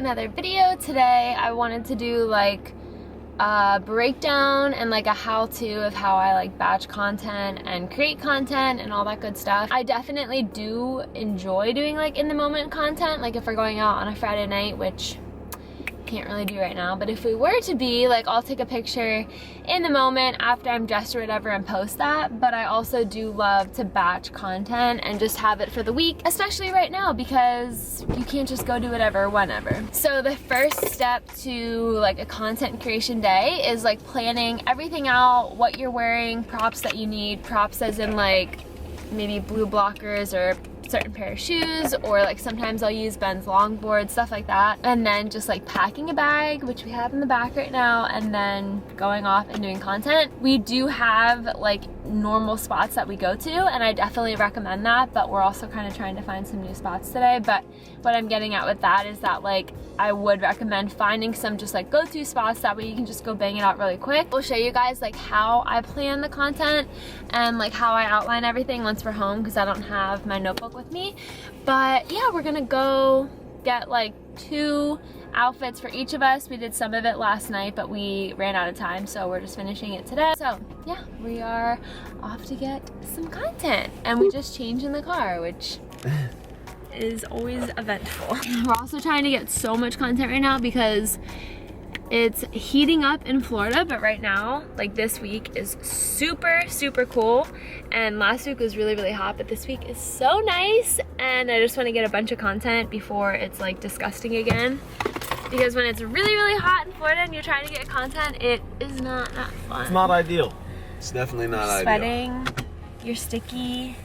another video. Today I wanted to do like a breakdown and like a how-to of how I like batch content and create content and all that good stuff. I definitely do enjoy doing like in the moment content, like if we're going out on a Friday night, which can't really do right now, but if we were to be, like, I'll take a picture in the moment after I'm dressed or whatever and post that. But I also do love to batch content and just have it for the week, especially right now because you can't just go do whatever whenever. So the first step to like a content creation day is like planning everything out, what you're wearing, props that you need, props as in like maybe blue blockers or certain pair of shoes, or like sometimes I'll use Ben's longboard, stuff like that. And then just like packing a bag, which we have in the back right now, and then going off and doing content. We do have like normal spots that we go to, and I definitely recommend that, but we're also kind of trying to find some new spots today. But what I'm getting at with that is that like I would recommend finding some just like go-to spots, that way you can just go bang it out really quick. We'll show you guys like how I plan the content and like how I outline everything once we're home, because I don't have my notebook with me. But yeah, we're gonna go get like 2 outfits for each of us. We did some of it last night, but we ran out of time, so we're just finishing it today. So yeah, we are off to get some content, and we just changed in the car, which is always eventful. We're also trying to get so much content right now because it's heating up in Florida, but right now, like this week is super, super cool. And last week was really, really hot, but this week is so nice. And I just want to get a bunch of content before it's like disgusting again. Because when it's really, really hot in Florida and you're trying to get content, it is not fun. It's not ideal. It's definitely not ideal. Sweating, you're sticky,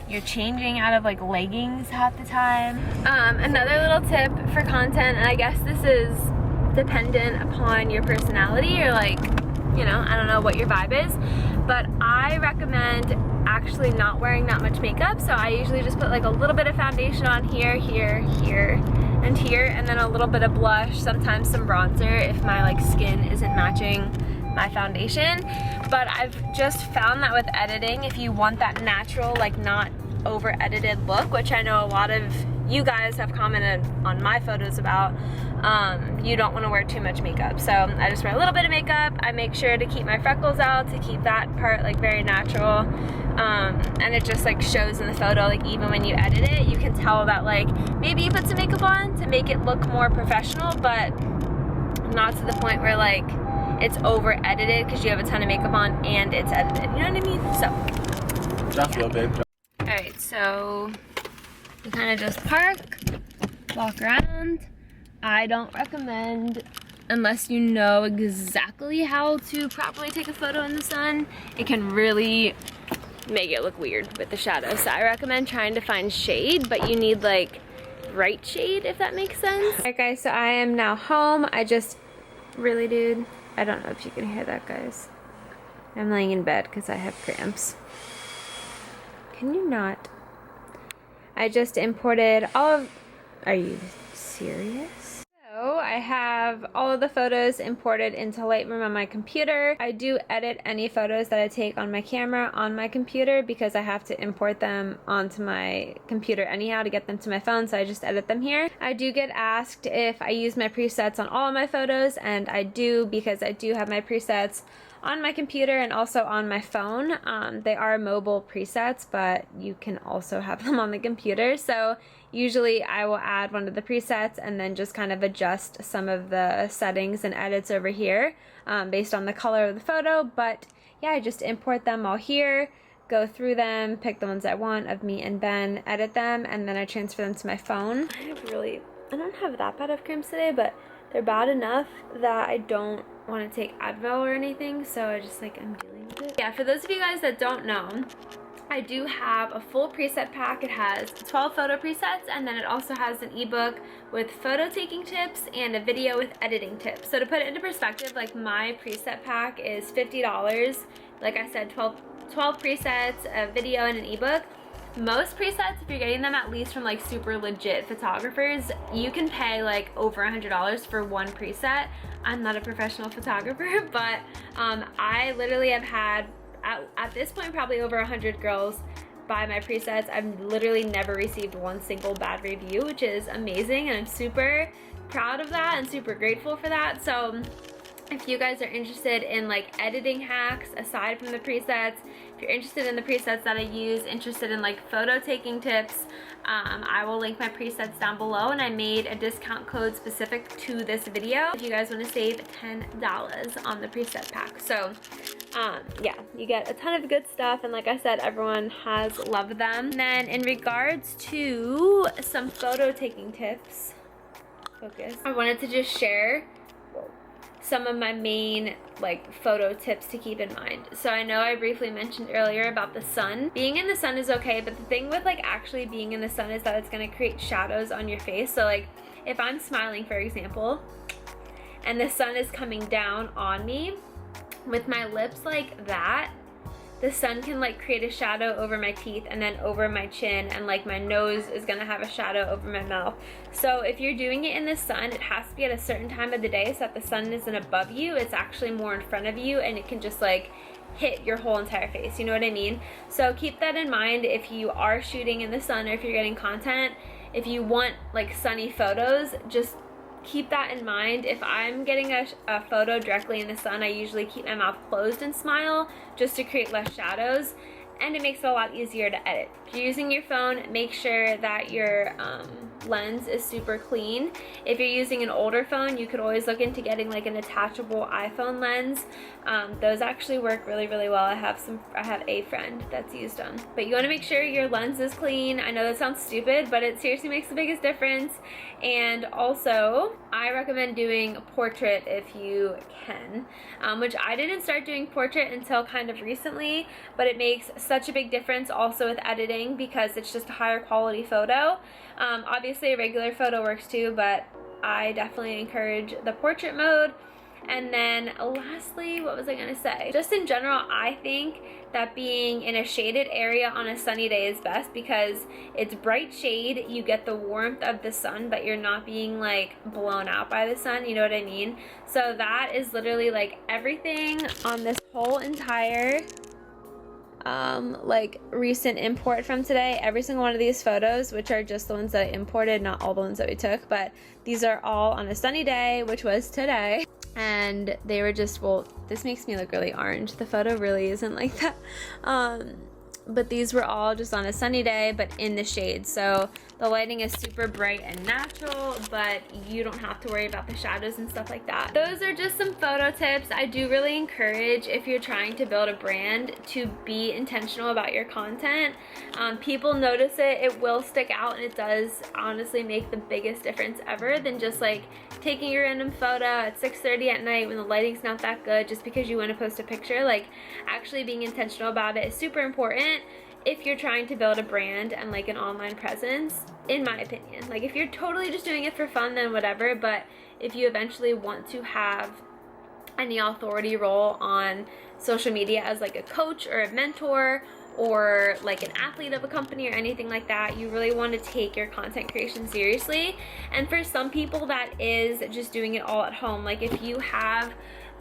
you're changing out of like leggings half the time. Another little tip for content, and I guess this is dependent upon your personality or like, you know, I don't know what your vibe is, but I recommend actually not wearing that much makeup. So I usually just put like a little bit of foundation on here, here, here, and here, and then a little bit of blush, sometimes some bronzer if my like skin isn't matching my foundation. But I've just found that with editing, if you want that natural, like not over edited look, which I know a lot of you guys have commented on my photos about, you don't want to wear too much makeup. So I just wear a little bit of makeup. I make sure to keep my freckles out, to keep that part like very natural. And it just like shows in the photo, like even when you edit it, you can tell that like maybe you put some makeup on to make it look more professional, but not to the point where like it's over edited because you have a ton of makeup on and it's edited, you know what I mean? So Drop low, babe. alright, so we kind of just park, walk around. I don't recommend, unless you know exactly how to properly take a photo in the sun, it can really make it look weird with the shadows. So I recommend trying to find shade, but you need like bright shade, if that makes sense. Alright guys, so I am now home. I just really, dude, I don't know if you can hear that, guys. I'm laying in bed because I have cramps. Can you not? I just imported all of, are you serious? So I have all of the photos imported into Lightroom on my computer. I do edit any photos that I take on my camera on my computer because I have to import them onto my computer anyhow to get them to my phone, so I just edit them here. I do get asked if I use my presets on all of my photos, and I do, because I do have my presets on my computer and also on my phone. They are mobile presets, but you can also have them on the computer. So usually I will add one of the presets and then just kind of adjust some of the settings and edits over here based on the color of the photo. But yeah, I just import them all here, go through them, pick the ones I want of me and Ben, edit them, and then I transfer them to my phone. I don't have that bad of cramps today, but they're bad enough that I don't want to take Advil or anything, so I just like I'm dealing with it. Yeah, for those of you guys that don't know, I do have a full preset pack. It has 12 photo presets, and then it also has an ebook with photo taking tips and a video with editing tips. So to put it into perspective, like my preset pack is $50. Like I said, 12 presets, a video, and an ebook. Most presets, if you're getting them at least from like super legit photographers, you can pay like over $100 for one preset. I'm not a professional photographer, but I literally have had at this point probably over 100 girls by my presets. I've literally never received one single bad review, which is amazing, and I'm super proud of that and super grateful for that. So if you guys are interested in like editing hacks aside from the presets, if you're interested in the presets that I use, interested in like photo taking tips, I will link my presets down below, and I made a discount code specific to this video if you guys want to save $10 on the preset pack. So yeah, you get a ton of good stuff, and like I said, everyone has loved them. And then in regards to some photo taking tips, focus, I wanted to just share some of my main like photo tips to keep in mind. So I know I briefly mentioned earlier about the sun. Being in the sun is okay, but the thing with like actually being in the sun is that it's going to create shadows on your face. So like if I'm smiling, for example, and the sun is coming down on me with my lips like that, the sun can like create a shadow over my teeth and then over my chin, and like my nose is gonna have a shadow over my mouth. So if you're doing it in the sun, it has to be at a certain time of the day so that the sun isn't above you, it's actually more in front of you, and it can just like hit your whole entire face, you know what I mean? So keep that in mind if you are shooting in the sun, or if you're getting content. If you want like sunny photos, just keep that in mind. If I'm getting a photo directly in the sun, I usually keep my mouth closed and smile just to create less shadows, and it makes it a lot easier to edit. If you're using your phone, make sure that your lens is super clean. If you're using an older phone, you could always look into getting like an attachable iPhone lens. Those actually work really, really well. I have a friend that's used them. But you want to make sure your lens is clean. I know that sounds stupid, but it seriously makes the biggest difference. And also, I recommend doing portrait if you can, which I didn't start doing portrait until kind of recently, but it makes such a big difference also with editing because it's just a higher quality photo. Obviously a regular photo works too, but I definitely encourage the portrait mode. And then lastly, what was I gonna say? Just in general, I think that being in a shaded area on a sunny day is best because it's bright shade, you get the warmth of the sun, but you're not being like blown out by the sun, you know what I mean? So that is literally like everything on this whole entire like recent import from today. Every single one of these photos, which are just the ones that I imported, not all the ones that we took, but these are all on a sunny day, which was today. And they were just, well, this makes me look really orange. The photo really isn't like that. But these were all just on a sunny day, but in the shade. So the lighting is super bright and natural, but you don't have to worry about the shadows and stuff like that. Those are just some photo tips. I do really encourage, if you're trying to build a brand, to be intentional about your content. People notice it, it will stick out, and it does honestly make the biggest difference ever than just like taking your random photo at 6:30 at night when the lighting's not that good just because you want to post a picture. Like, actually being intentional about it is super important if you're trying to build a brand and like an online presence, in my opinion. Like, if you're totally just doing it for fun, then whatever, but if you eventually want to have any authority role on social media as like a coach or a mentor or like an athlete of a company or anything like that, you really want to take your content creation seriously. And for some people, that is just doing it all at home. Like, if you have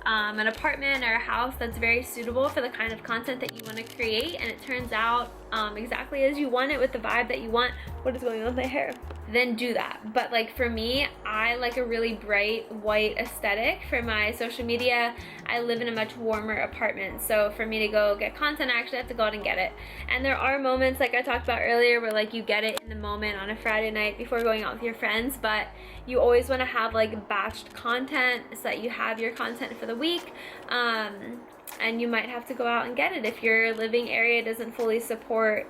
an apartment or a house that's very suitable for the kind of content that you want to create, and it turns out exactly as you want it with the vibe that you want. What is going on with my hair? Then do that. But like for me, I like a really bright white aesthetic for my social media. I live in a much warmer apartment, so for me to go get content, I actually have to go out and get it. And there are moments, like I talked about earlier, where like you get it in the moment on a Friday night before going out with your friends, but you always want to have like batched content so that you have your content for the week. And you might have to go out and get it if your living area doesn't fully support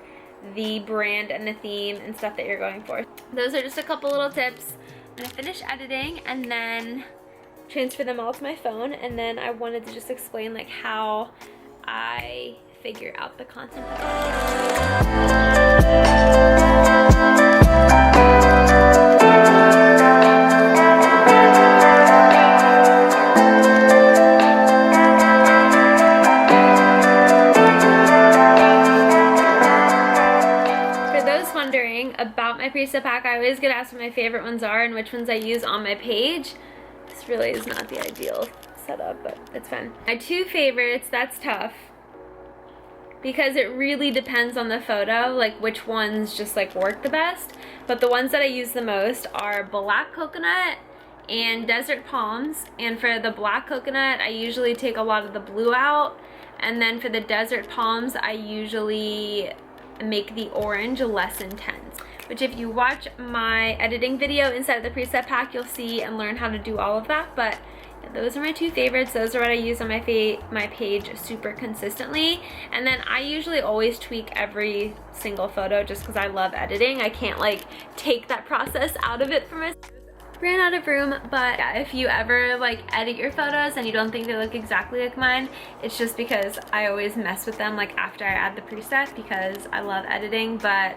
the brand and the theme and stuff that you're going for. Those are just a couple little tips. I'm gonna finish editing and then transfer them all to my phone, and then I wanted to just explain like how I figure out the content about my preset pack. I always get asked what my favorite ones are and which ones I use on my page. This really is not the ideal setup, but it's fine. My two favorites, that's tough. because it really depends on the photo, like which ones just like work the best. But the ones that I use the most are black coconut and desert palms. And for the black coconut, I usually take a lot of the blue out. And then for the desert palms, I usually make the orange less intense. Which if you watch my editing video inside of the preset pack, you'll see and learn how to do all of that. But those are my two favorites. Those are what I use on my page super consistently. And then I usually always tweak every single photo just because I love editing. I can't like take that process out of it for myself. Ran out of room, but yeah, if you ever like edit your photos and you don't think they look exactly like mine, it's just because I always mess with them like after I add the preset because I love editing, but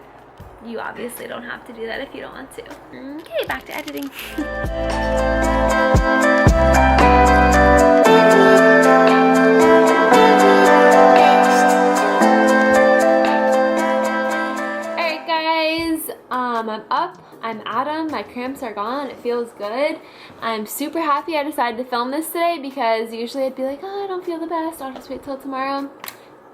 you obviously don't have to do that if you don't want to. Okay, back to editing. Alright guys, I'm up, I'm Adam, my cramps are gone, it feels good. I'm super happy I decided to film this today because usually I'd be like, oh, I don't feel the best, I'll just wait till tomorrow.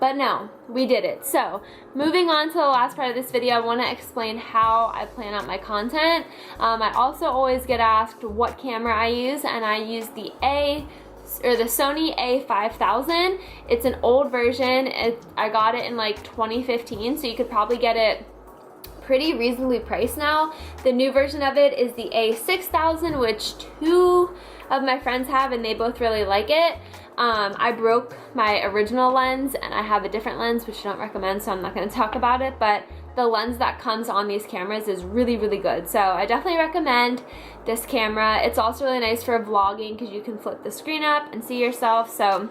But no, we did it. So moving on to the last part of this video, I want to explain how I plan out my content. I also always get asked what camera I use, and I use the Sony A5000. It's an old version. I got it in like 2015, so you could probably get it pretty reasonably priced now. The new version of it is the A6000, which two of my friends have and they both really like it. I broke my original lens and I have a different lens, which I don't recommend, so I'm not going to talk about it, but the lens that comes on these cameras is really, really good. So I definitely recommend this camera. It's also really nice for vlogging because you can flip the screen up and see yourself. So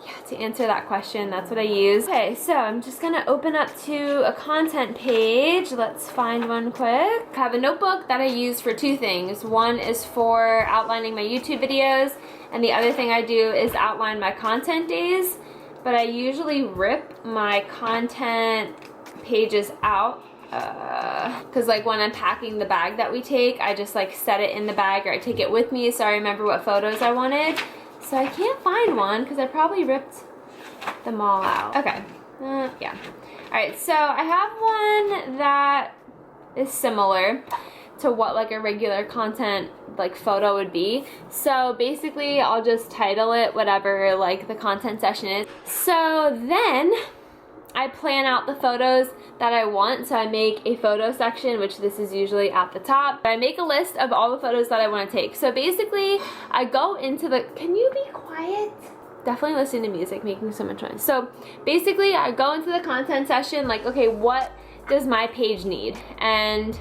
yeah, to answer that question, that's what I use. Okay, so I'm just gonna open up to a content page. Let's find one quick. I have a notebook that I use for two things. One is for outlining my YouTube videos, and the other thing I do is outline my content days. But I usually rip my content pages out because like when I'm packing the bag that we take, I just like set it in the bag or I take it with me so I remember what photos I wanted. So I can't find one because I probably ripped them all out. Okay, yeah. Alright, so I have one that is similar to what like a regular content like photo would be. So basically I'll just title it whatever like the content session is. So then I plan out the photos that I want. So I make a photo section, which this is usually at the top. I make a list of all the photos that I want to take. So basically I go into the, can you be quiet? Definitely listening to music, making so much noise. So basically I go into the content session like, okay, what does my page need? And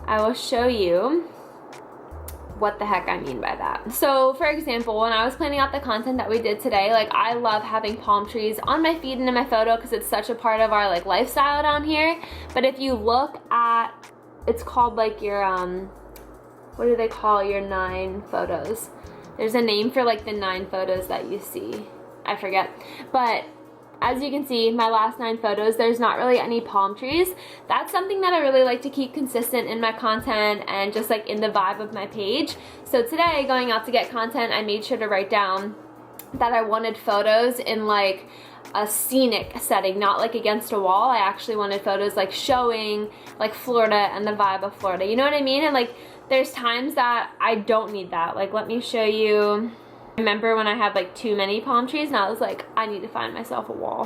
I will show you what the heck I mean by that. So for example, when I was planning out the content that we did today, like I love having palm trees on my feed and in my photo because it's such a part of our like lifestyle down here. But if you look at, it's called like your, what do they call your 9 photos? There's a name for like the 9 photos that you see. I forget. But as you can see, my last 9 photos, there's not really any palm trees. That's something that I really like to keep consistent in my content and just like in the vibe of my page. So today, going out to get content, I made sure to write down that I wanted photos in like a scenic setting, not like against a wall. I actually wanted photos like showing like Florida and the vibe of Florida. You know what I mean? And like there's times that I don't need that. Like let me show you. Remember when I had like too many palm trees and I was like, I need to find myself a wall.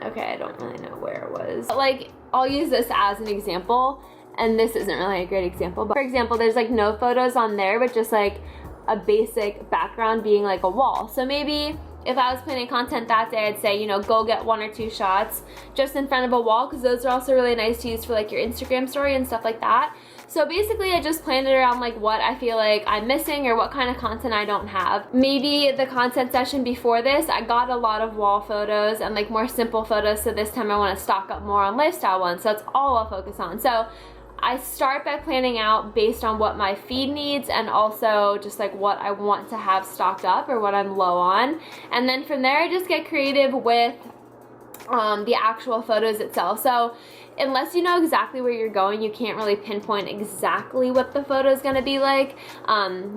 Okay, I don't really know where it was. But like, I'll use this as an example, and this isn't really a great example, but for example, there's like no photos on there, but just like a basic background being like a wall. So maybe if I was planning content that day, I'd say, you know, go get 1 or 2 shots just in front of a wall, because those are also really nice to use for like your Instagram story and stuff like that. So basically I just planned it around like what I feel like I'm missing or what kind of content I don't have. Maybe the content session before this, I got a lot of wall photos and like more simple photos, so this time I want to stock up more on lifestyle ones, so that's all I'll focus on. So I start by planning out based on what my feed needs and also just like what I want to have stocked up or what I'm low on. And then from there I just get creative with the actual photos itself. So unless you know exactly where you're going, you can't really pinpoint exactly what the photo is going to be like.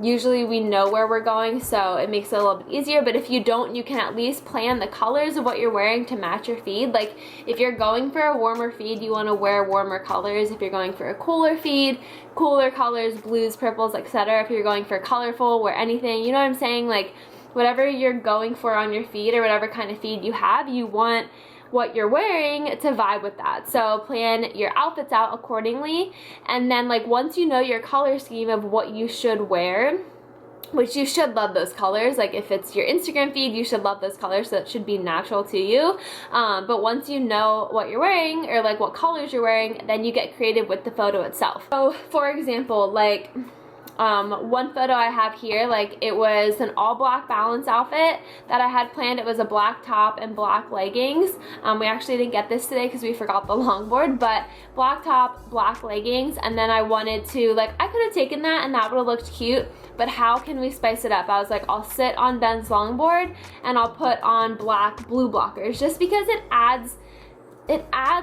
Usually we know where we're going, so it makes it a little bit easier. But if you don't, you can at least plan the colors of what you're wearing to match your feed. Like if you're going for a warmer feed, you want to wear warmer colors. If you're going for a cooler feed, cooler colors, blues, purples, etc. If you're going for colorful, wear anything, you know what I'm saying? Like whatever you're going for on your feed, or whatever kind of feed you have, you want what you're wearing to vibe with that. So plan your outfits out accordingly, and then like once you know your color scheme of what you should wear, which you should love those colors, like if it's your Instagram feed, you should love those colors, so it should be natural to you. But once you know what you're wearing, or like what colors you're wearing, then you get creative with the photo itself. So for example, like one photo I have here, like it was an all black balance outfit that I had planned. It was a black top and black leggings. We actually didn't get this today because we forgot the longboard, but black top, black leggings, and then I wanted to, like, I could have taken that and that would have looked cute, but how can we spice it up? I was like, I'll sit on Ben's longboard and I'll put on black blue blockers, just because it adds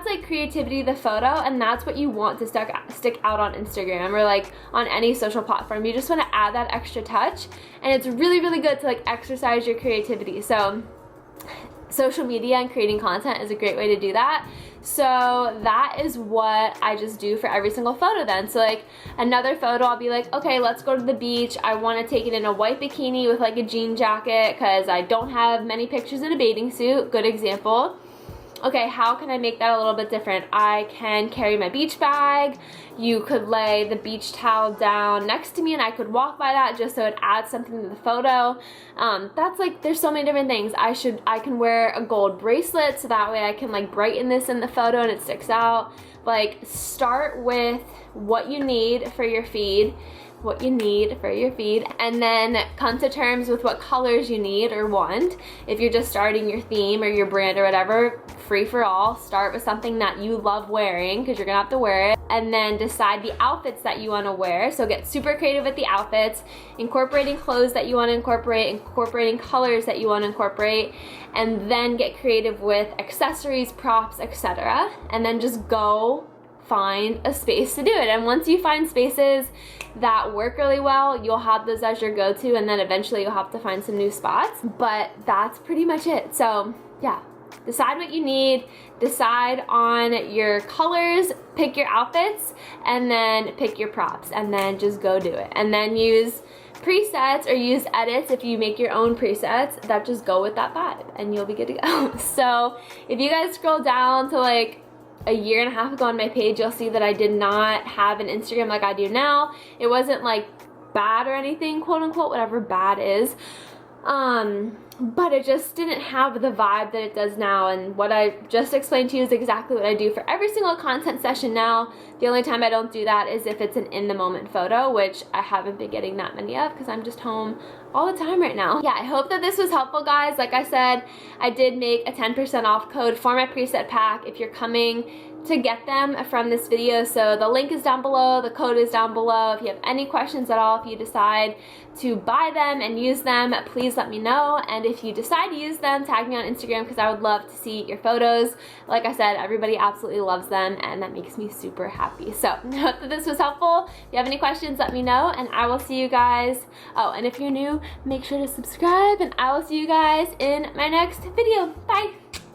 like creativity to the photo, and that's what you want to stick out on Instagram or like on any social platform. You just want to add that extra touch, and it's really, really good to like exercise your creativity. So social media and creating content is a great way to do that. So that is what I just do for every single photo then. So like another photo, I'll be like, okay, let's go to the beach. I want to take it in a white bikini with like a jean jacket because I don't have many pictures in a bathing suit. Good example. Okay, how can I make that a little bit different? I can carry my beach bag. You could lay the beach towel down next to me and I could walk by that just so it adds something to the photo. That's like, there's so many different things. I can wear a gold bracelet so that way I can like brighten this in the photo and it sticks out. Like, start with what you need for your feed, and then come to terms with what colors you need or want. If you're just starting your theme or your brand or whatever, free for all. Start with something that you love wearing, because you're gonna have to wear it, and then decide the outfits that you want to wear. So get super creative with the outfits, incorporating clothes that you want to incorporating colors that you want to incorporate, and then get creative with accessories, props, etc. And then just go find a space to do it. And once you find spaces that work really well, you'll have those as your go-to, and then eventually you'll have to find some new spots. But that's pretty much it. So yeah, decide what you need, decide on your colors, pick your outfits, and then pick your props, and then just go do it. And then use presets or use edits if you make your own presets that just go with that vibe, and you'll be good to go. So if you guys scroll down to like a year and a half ago on my page, you'll see that I did not have an Instagram like I do now. It wasn't like bad or anything, quote unquote, whatever bad is. But it just didn't have the vibe that it does now, and what I just explained to you is exactly what I do for every single content session now. The only time I don't do that is if it's an in-the-moment photo, which I haven't been getting that many of because I'm just home all the time right now. Yeah, I hope that this was helpful, guys. Like I said, I did make a 10% off code for my preset pack if you're coming to get them from this video. So the link is down below, the code is down below. If you have any questions at all, if you decide to buy them and use them, please let me know. And if you decide to use them, tag me on Instagram because I would love to see your photos. Like I said, everybody absolutely loves them, and that makes me super happy. So I hope that this was helpful. If you have any questions, let me know, and I will see you guys. Oh, and if you're new, make sure to subscribe, and I will see you guys in my next video. Bye!